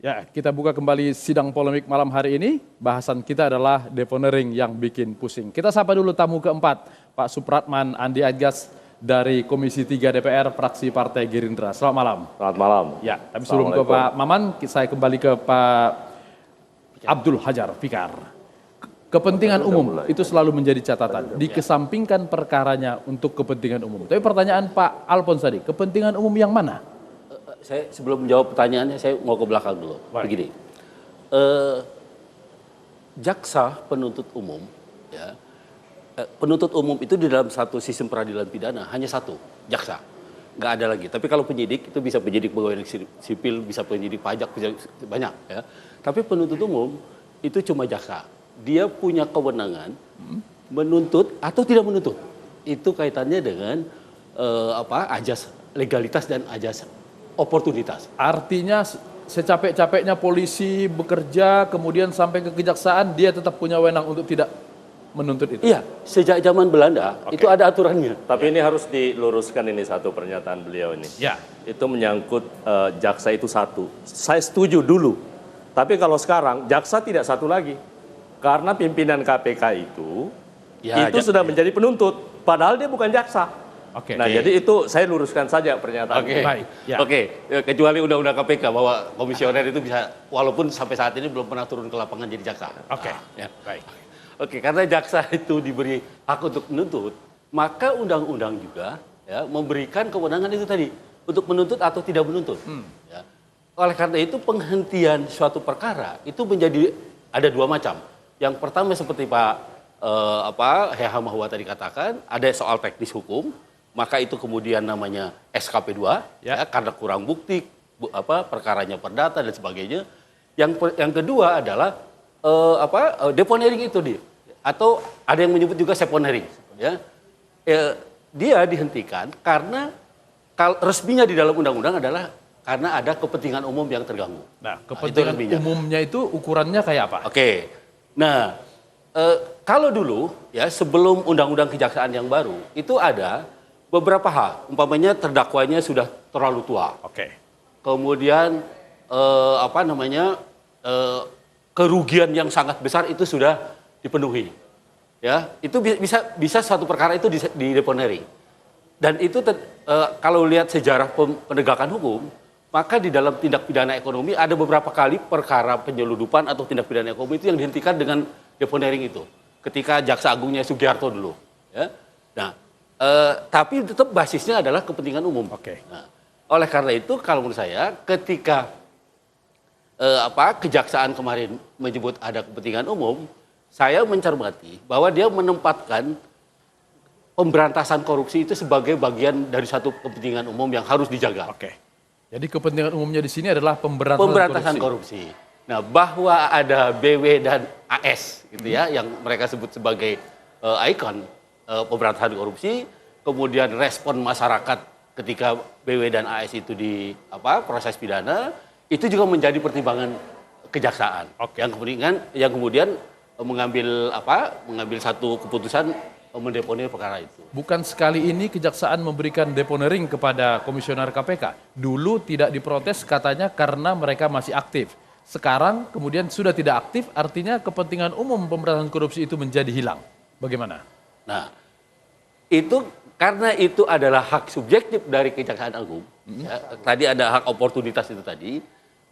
Ya, kita buka kembali sidang polemik malam hari ini. Bahasan kita adalah deponering yang bikin pusing. Kita sapa dulu tamu keempat, Pak Supratman Andi Adgas dari Komisi 3 DPR, fraksi Partai Gerindra. Selamat malam. Selamat malam. Ya, tapi sebelum ke Pak Maman, saya kembali ke Pak Abdul Hajar Fikar. Kepentingan umum itu selalu menjadi catatan. Dikesampingkan perkaranya untuk kepentingan umum. Tapi pertanyaan Pak Alphonse tadi, kepentingan umum yang mana? Saya sebelum menjawab pertanyaannya, saya mau ke belakang dulu. Begini, jaksa penuntut umum, ya, penuntut umum itu di dalam satu sistem peradilan pidana hanya satu, jaksa, nggak ada lagi. Tapi kalau penyidik itu bisa penyidik pegawai negeri sipil, bisa penyidik pajak, bisa banyak, ya. Tapi penuntut umum itu cuma jaksa. Dia punya kewenangan menuntut atau tidak menuntut. Itu kaitannya dengan ajas legalitas dan ajas oportunitas. Artinya secapek-capeknya polisi bekerja kemudian sampai ke kejaksaan dia tetap punya wewenang untuk tidak menuntut itu. Iya, sejak zaman Belanda itu ada aturannya. Tapi ini harus diluruskan ini satu pernyataan beliau ini. Ya. Itu menyangkut jaksa itu satu. Saya setuju dulu. Tapi kalau sekarang jaksa tidak satu lagi. Karena pimpinan KPK itu sudah menjadi penuntut. Padahal dia bukan jaksa. Jadi itu saya luruskan saja pernyataan. Baik. Ya. Kecuali undang-undang KPK bahwa komisioner itu bisa, walaupun sampai saat ini belum pernah turun ke lapangan jadi jaksa. Baik. Karena jaksa itu diberi hak untuk menuntut, maka undang-undang juga ya memberikan kewenangan itu tadi untuk menuntut atau tidak menuntut. Ya. Oleh karena itu penghentian suatu perkara itu menjadi ada dua macam. Yang pertama seperti Pak Heha Mahwa tadi katakan, ada soal teknis hukum. Maka itu kemudian namanya SKP 2 ya, karena kurang bukti perkaranya perdata dan sebagainya. Yang kedua adalah deponering itu dia, atau ada yang menyebut juga seponering ya. Dia dihentikan karena resminya di dalam undang-undang adalah karena ada kepentingan umum yang terganggu. Nah, kepentingan umumnya itu ukurannya kayak apa? Nah, kalau dulu ya sebelum undang-undang kejaksaan yang baru itu ada beberapa hal, umpamanya terdakwanya sudah terlalu tua. Kemudian kerugian yang sangat besar itu sudah dipenuhi. Ya, itu bisa suatu perkara itu di deponering. Dan itu kalau lihat sejarah penegakan hukum, maka di dalam tindak pidana ekonomi ada beberapa kali perkara penyeludupan atau tindak pidana ekonomi itu yang dihentikan dengan deponering itu. Ketika Jaksa Agungnya Sugiharto dulu, ya. Nah, tapi tetap basisnya adalah kepentingan umum. Nah, oleh karena itu kalau menurut saya ketika kejaksaan kemarin menyebut ada kepentingan umum, saya mencermati bahwa dia menempatkan pemberantasan korupsi itu sebagai bagian dari satu kepentingan umum yang harus dijaga. Jadi kepentingan umumnya di sini adalah pemberantasan korupsi. Nah, bahwa ada BW dan AS gitu ya yang mereka sebut sebagai ikon pemberantasan korupsi, kemudian respon masyarakat ketika BW dan AS itu di proses pidana, itu juga menjadi pertimbangan kejaksaan. Yang kemudian mengambil satu keputusan mendeponir perkara itu. Bukan sekali ini kejaksaan memberikan deponering kepada komisioner KPK. Dulu tidak diprotes katanya karena mereka masih aktif. Sekarang kemudian sudah tidak aktif, artinya kepentingan umum pemberantasan korupsi itu menjadi hilang. Bagaimana? Nah, itu karena itu adalah hak subjektif dari Kejaksaan Agung. Ya, tadi ada hak oportunitas itu tadi.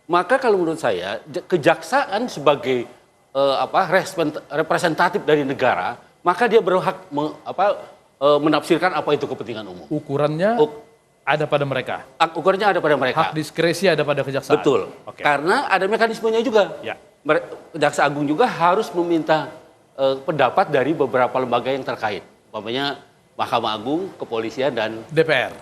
Maka kalau menurut saya kejaksaan sebagai representatif dari negara, maka dia berhak menafsirkan apa itu kepentingan umum. Ukurannya ada pada mereka. Ukurannya ada pada mereka. Hak diskresi ada pada kejaksaan. Betul. Karena ada mekanismenya juga. Ya. Jaksa Agung juga harus meminta pendapat dari beberapa lembaga yang terkait, umpamanya Mahkamah Agung, Kepolisian, dan DPR.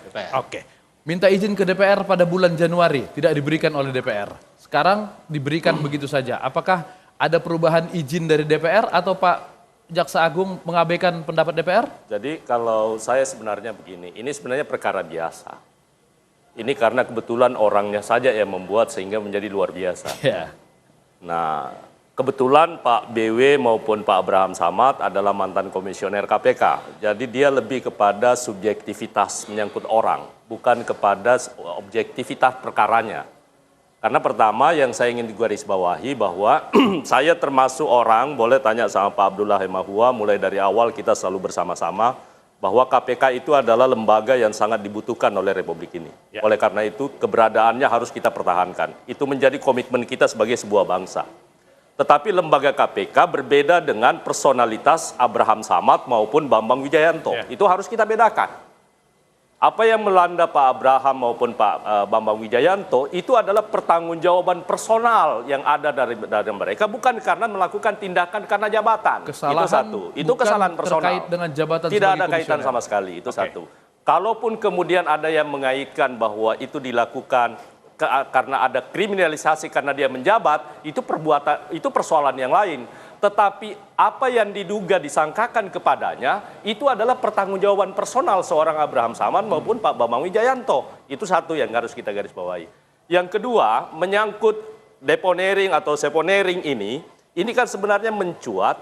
Minta izin ke DPR pada bulan Januari, tidak diberikan oleh DPR. Sekarang diberikan begitu saja. Apakah ada perubahan izin dari DPR atau Pak Jaksa Agung mengabaikan pendapat DPR? Jadi kalau saya sebenarnya begini, ini sebenarnya perkara biasa. Ini karena kebetulan orangnya saja yang membuat sehingga menjadi luar biasa. Nah, kebetulan Pak BW maupun Pak Abraham Samad adalah mantan komisioner KPK. Jadi dia lebih kepada subjektivitas menyangkut orang, bukan kepada objektivitas perkaranya. Karena pertama yang saya ingin digarisbawahi bahwa saya termasuk orang, boleh tanya sama Pak Abdullah Hemahua, mulai dari awal kita selalu bersama-sama, bahwa KPK itu adalah lembaga yang sangat dibutuhkan oleh Republik ini. Ya. Oleh karena itu keberadaannya harus kita pertahankan. Itu menjadi komitmen kita sebagai sebuah bangsa. Tetapi lembaga KPK berbeda dengan personalitas Abraham Samad maupun Bambang Wijayanto. Ya. Itu harus kita bedakan. Apa yang melanda Pak Abraham maupun Pak Bambang Wijayanto itu adalah pertanggungjawaban personal yang ada dari mereka, bukan karena melakukan tindakan karena jabatan. Kesalahan itu satu. Itu bukan kesalahan personal. terkait dengan jabatan Tidak sebagai ada kaitan komisioner. sama sekali. Itu satu. Kalaupun kemudian ada yang mengaitkan bahwa itu dilakukan karena ada kriminalisasi karena dia menjabat, itu persoalan yang lain. Tetapi apa yang diduga disangkakan kepadanya itu adalah pertanggungjawaban personal seorang Abraham Samad maupun Pak Bambang Wijayanto. Itu satu yang harus kita garis bawahi. Yang kedua, menyangkut deponering atau seponering ini kan sebenarnya mencuat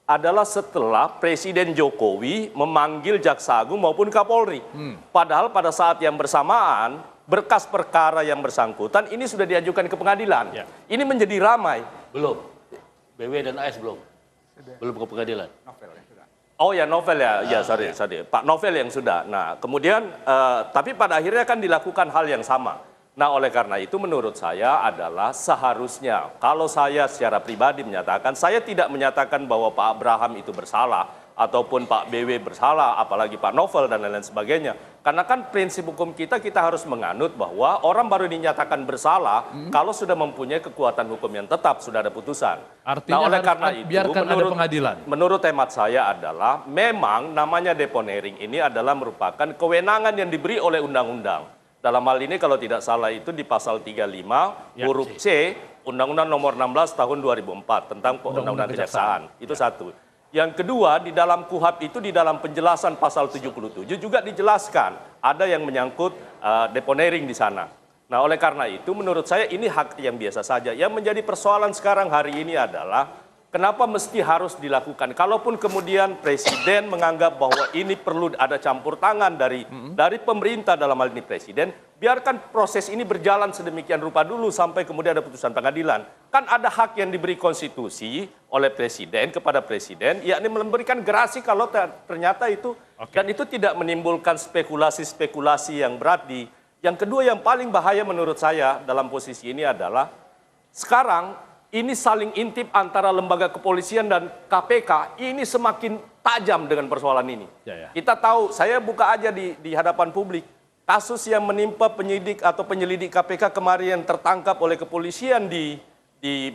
adalah setelah Presiden Jokowi memanggil Jaksa Agung maupun Kapolri. Padahal pada saat yang bersamaan, berkas perkara yang bersangkutan ini sudah diajukan ke pengadilan. Ya. Ini menjadi ramai. Belum. BW dan AS belum. Belum ke pengadilan. Oh ya, Novel ya. Ya, sorry. Pak Novel yang sudah. Nah, kemudian tapi pada akhirnya kan dilakukan hal yang sama. Nah, oleh karena itu menurut saya adalah seharusnya kalau saya secara pribadi menyatakan, saya tidak menyatakan bahwa Pak Abraham itu bersalah ataupun Pak BW bersalah, apalagi Pak Novel dan lain-lain sebagainya. Karena kan prinsip hukum kita harus menganut bahwa orang baru dinyatakan bersalah kalau sudah mempunyai kekuatan hukum yang tetap, sudah ada putusan. Artinya nah, oleh harus karena itu, biarkan ada pengadilan. Menurut hemat saya adalah memang namanya deponering ini adalah merupakan kewenangan yang diberi oleh undang-undang. Dalam hal ini kalau tidak salah itu di pasal 35 huruf C Undang-Undang Nomor 16 Tahun 2004 tentang Undang-Undang Kejaksaan. Itu satu. Yang kedua, di dalam KUHP itu di dalam penjelasan pasal 77 juga dijelaskan ada yang menyangkut deponering di sana. Nah, oleh karena itu menurut saya ini hak yang biasa saja. Yang menjadi persoalan sekarang hari ini adalah kenapa mesti harus dilakukan? Kalaupun kemudian Presiden menganggap bahwa ini perlu ada campur tangan dari pemerintah dalam hal ini Presiden, biarkan proses ini berjalan sedemikian rupa dulu sampai kemudian ada putusan pengadilan. Kan ada hak yang diberi konstitusi oleh Presiden kepada Presiden, yakni memberikan gerasi kalau ternyata itu, dan itu tidak menimbulkan spekulasi-spekulasi yang berat di. Yang kedua yang paling bahaya menurut saya dalam posisi ini adalah sekarang ini saling intip antara lembaga kepolisian dan KPK, ini semakin tajam dengan persoalan ini. Kita tahu, saya buka aja di hadapan publik, kasus yang menimpa penyidik atau penyelidik KPK kemarin yang tertangkap oleh kepolisian di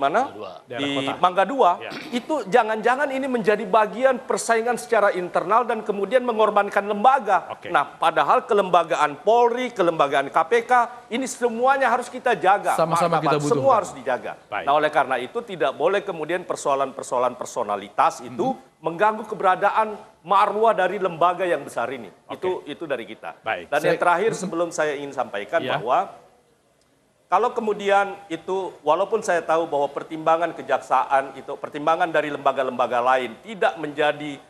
mana? Di Mangga Dua. Itu jangan-jangan ini menjadi bagian persaingan secara internal dan kemudian mengorbankan lembaga. Nah, padahal kelembagaan Polri, kelembagaan KPK, ini semuanya harus kita jaga. Sama-sama kita butuhkan. Semua harus dijaga. Nah, oleh karena itu tidak boleh kemudian persoalan-persoalan personalitas itu mengganggu keberadaan marwah dari lembaga yang besar ini. Itu dari kita. Dan yang terakhir sebelum saya ingin sampaikan bahwa kalau kemudian itu, walaupun saya tahu bahwa pertimbangan kejaksaan itu, pertimbangan dari lembaga-lembaga lain tidak menjadi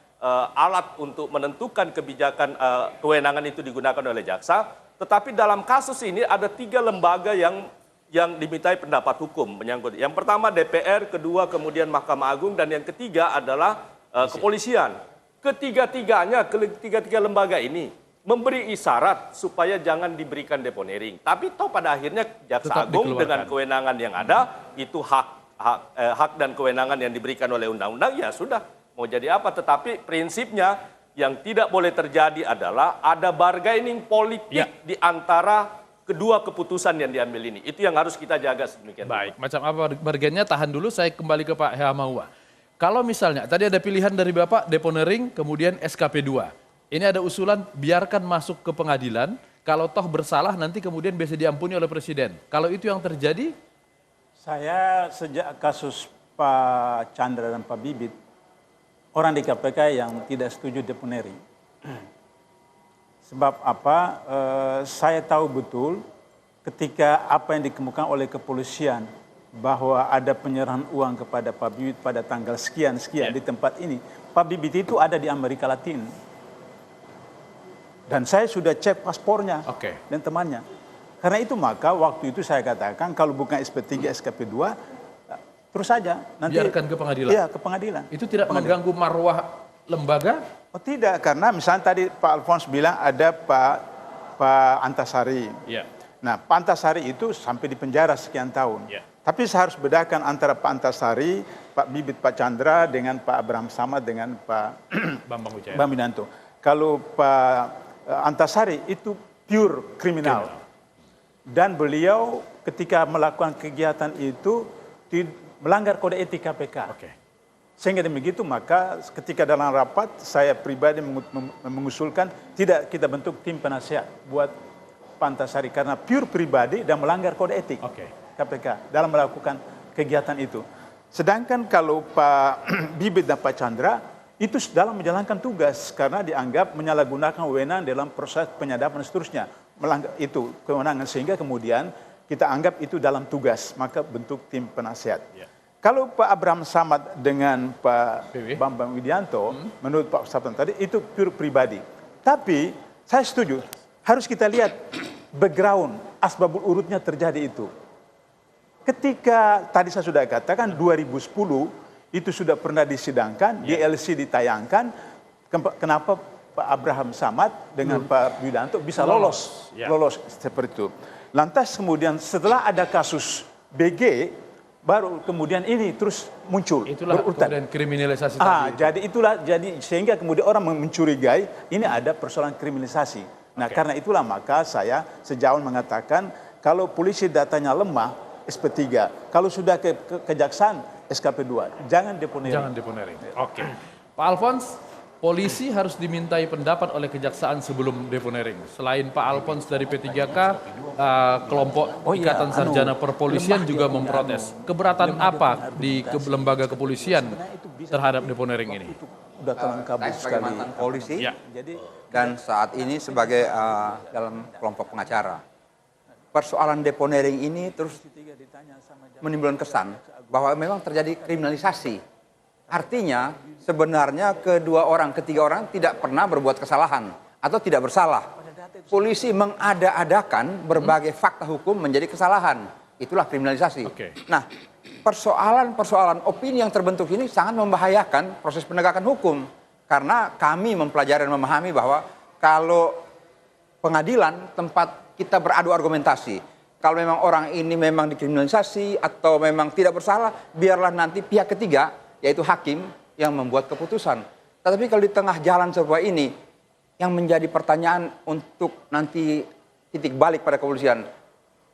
alat untuk menentukan kebijakan kewenangan itu digunakan oleh jaksa, tetapi dalam kasus ini ada 3 lembaga yang dimintai pendapat hukum menyangkut. Yang pertama DPR, kedua kemudian Mahkamah Agung, dan yang ketiga adalah kepolisian. Ketiga-tiga lembaga ini memberi isyarat supaya jangan diberikan deponering. Tapi toh pada akhirnya Jaksa Agung dengan kewenangan yang ada, itu hak dan kewenangan yang diberikan oleh undang-undang, ya sudah, mau jadi apa. Tetapi prinsipnya yang tidak boleh terjadi adalah ada bargaining politik di antara kedua keputusan yang diambil ini. Itu yang harus kita jaga sedemikian. Baik, macam apa bargainnya, tahan dulu, saya kembali ke Pak Hemahua. Kalau misalnya, tadi ada pilihan dari Bapak, deponering, kemudian SKP 2. Ini ada usulan biarkan masuk ke pengadilan, kalau toh bersalah nanti kemudian bisa diampuni oleh Presiden. Kalau itu yang terjadi? Saya sejak kasus Pak Chandra dan Pak Bibit, orang di KPK yang tidak setuju deponering. Sebab apa? Saya tahu betul ketika apa yang dikemukakan oleh kepolisian bahwa ada penyerahan uang kepada Pak Bibit pada tanggal sekian-sekian di tempat ini. Pak Bibit itu ada di Amerika Latin. Dan saya sudah cek paspornya dan temannya. Karena itu maka waktu itu saya katakan kalau bukan SP3, SKP2, terus saja. Nanti Biarkan ke pengadilan. Iya, ke pengadilan. Itu tidak mengganggu marwah lembaga? Oh tidak, karena misalnya tadi Pak Alphonse bilang ada Pak Antasari. Iya. Nah, Pak Antasari itu sampai di penjara sekian tahun. Ya. Tapi saya harus bedakan antara Pak Antasari, Pak Bibit, Pak Chandra dengan Pak Abraham Samad dengan Pak Bambang Wijaya. Bang Widanto. Kalau Pak Antasari itu pure kriminal. Dan beliau ketika melakukan kegiatan itu melanggar kode etik KPK. Oke. Sehingga demikitu maka ketika dalam rapat saya pribadi mengusulkan tidak kita bentuk tim penasehat buat Pak Antasari karena pure pribadi dan melanggar kode etik KPK dalam melakukan kegiatan itu. Sedangkan kalau Pak Bibit dan Pak Chandra itu dalam menjalankan tugas karena dianggap menyalahgunakan wewenang dalam proses penyadapan dan seterusnya. Melanggar itu kewenangan sehingga kemudian kita anggap itu dalam tugas, maka bentuk tim penasehat. Ya. Kalau Pak Abraham Samad dengan Pak Bambang Widanto, menurut Pak Sabtan tadi itu pure pribadi. Tapi saya setuju, harus kita lihat background, asbabul urutnya terjadi itu. Ketika tadi saya sudah katakan 2010 itu sudah pernah disidangkan, DLC ditayangkan, kenapa Pak Abraham Samad dengan Pak Widanto bisa lolos seperti itu. Lantas kemudian setelah ada kasus BG, baru kemudian ini terus muncul. Itulah kemudian kriminalisasi tadi. Jadi sehingga kemudian orang mencurigai ini ada persoalan kriminalisasi. Nah karena itulah maka saya sejauh mengatakan kalau polisi datanya lemah, SP3. Kalau sudah ke kejaksaan, SKP2. Jangan deponering. Jangan deponering. Oke. Pak Alphonse, polisi harus dimintai pendapat oleh kejaksaan sebelum deponering. Selain Pak Alphonse dari P3K, kelompok Ikatan Sarjana Perpolisian juga memprotes. Keberatan apa di lembaga kepolisian terhadap deponering ini? Sudah telah kabur sekali. Mantan polisi Ya. dan saat ini sebagai dalam kelompok pengacara. Persoalan deponering ini terus menimbulkan kesan bahwa memang terjadi kriminalisasi. Artinya sebenarnya ketiga orang tidak pernah berbuat kesalahan atau tidak bersalah. Polisi mengada-adakan berbagai fakta hukum menjadi kesalahan. Itulah kriminalisasi. Nah, persoalan opini yang terbentuk ini sangat membahayakan proses penegakan hukum. Karena kami mempelajari dan memahami bahwa kalau pengadilan tempat kita beradu argumentasi. Kalau memang orang ini memang dikriminalisasi atau memang tidak bersalah, biarlah nanti pihak ketiga, yaitu hakim, yang membuat keputusan. Tetapi kalau di tengah jalan sebuah ini, yang menjadi pertanyaan untuk nanti titik balik pada kepolisian,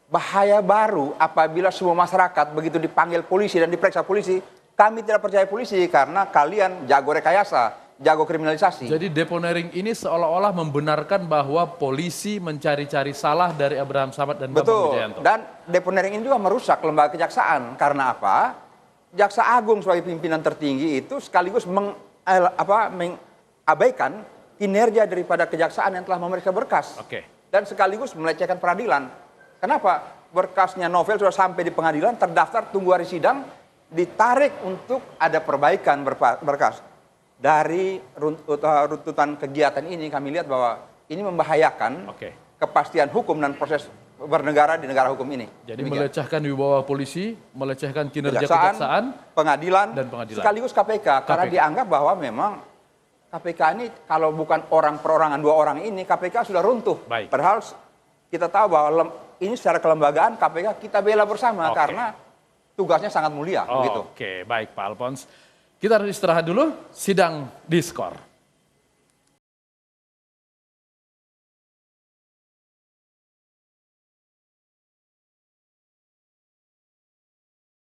bahaya baru apabila semua masyarakat begitu dipanggil polisi dan diperiksa polisi, kami tidak percaya polisi karena kalian jago rekayasa. Jago kriminalisasi. Jadi deponering ini seolah-olah membenarkan bahwa polisi mencari-cari salah dari Abraham Samad dan Bambang Wijayanto. Dan deponering ini juga merusak lembaga kejaksaan. Karena apa? Jaksa Agung sebagai pimpinan tertinggi itu sekaligus mengabaikan kinerja daripada kejaksaan yang telah memeriksa berkas. Dan sekaligus melecehkan peradilan. Kenapa? Berkasnya novel sudah sampai di pengadilan, terdaftar, tunggu hari sidang, ditarik untuk ada perbaikan berkas. Dari runtutan kegiatan ini kami lihat bahwa ini membahayakan kepastian hukum dan proses bernegara di negara hukum ini. Jadi melecehkan wibawa polisi, melecehkan kinerja kejaksaan, pengadilan, dan pengadilan. Sekaligus KPK. Karena dianggap bahwa memang KPK ini kalau bukan orang perorangan dua orang ini, KPK sudah runtuh. Padahal kita tahu bahwa ini secara kelembagaan KPK kita bela bersama karena tugasnya sangat mulia. Baik Pak Alphonse. Kita harus istirahat dulu, sidang diskor.